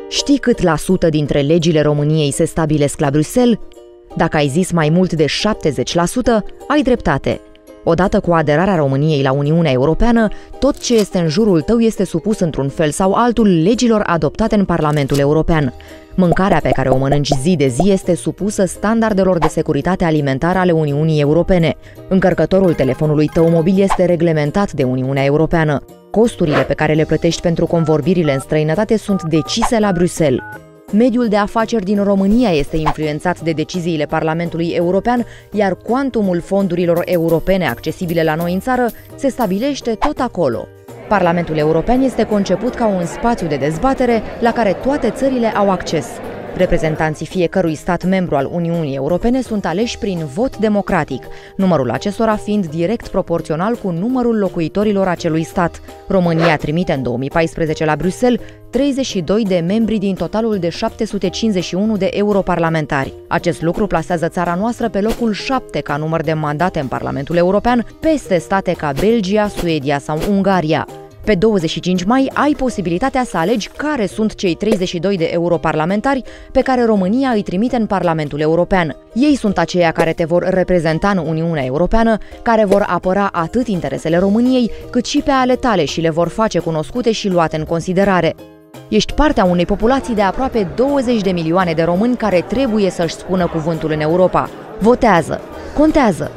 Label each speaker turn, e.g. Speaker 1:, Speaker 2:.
Speaker 1: Știi cât la sută dintre legile României se stabilesc la Bruxelles? Dacă ai zis mai mult de 70%, ai dreptate. Odată cu aderarea României la Uniunea Europeană, tot ce este în jurul tău este supus într-un fel sau altul legilor adoptate în Parlamentul European. Mâncarea pe care o mănânci zi de zi este supusă standardelor de securitate alimentară ale Uniunii Europene. Încărcătorul telefonului tău mobil este reglementat de Uniunea Europeană. Costurile pe care le plătești pentru convorbirile în străinătate sunt decise la Bruxelles. Mediul de afaceri din România este influențat de deciziile Parlamentului European, iar cuantumul fondurilor europene accesibile la noi în țară se stabilește tot acolo. Parlamentul European este conceput ca un spațiu de dezbatere la care toate țările au acces. Reprezentanții fiecărui stat membru al Uniunii Europene sunt aleși prin vot democratic, numărul acestora fiind direct proporțional cu numărul locuitorilor acelui stat. România trimite în 2014 la Bruxelles 32 de membri din totalul de 751 de europarlamentari. Acest lucru plasează țara noastră pe locul 7 ca număr de mandate în Parlamentul European, peste state ca Belgia, Suedia sau Ungaria. Pe 25 mai ai posibilitatea să alegi care sunt cei 32 de europarlamentari pe care România îi trimite în Parlamentul European. Ei sunt aceia care te vor reprezenta în Uniunea Europeană, care vor apăra atât interesele României, cât și pe ale tale și le vor face cunoscute și luate în considerare. Ești partea unei populații de aproape 20 de milioane de români care trebuie să-și spună cuvântul în Europa. Votează! Contează!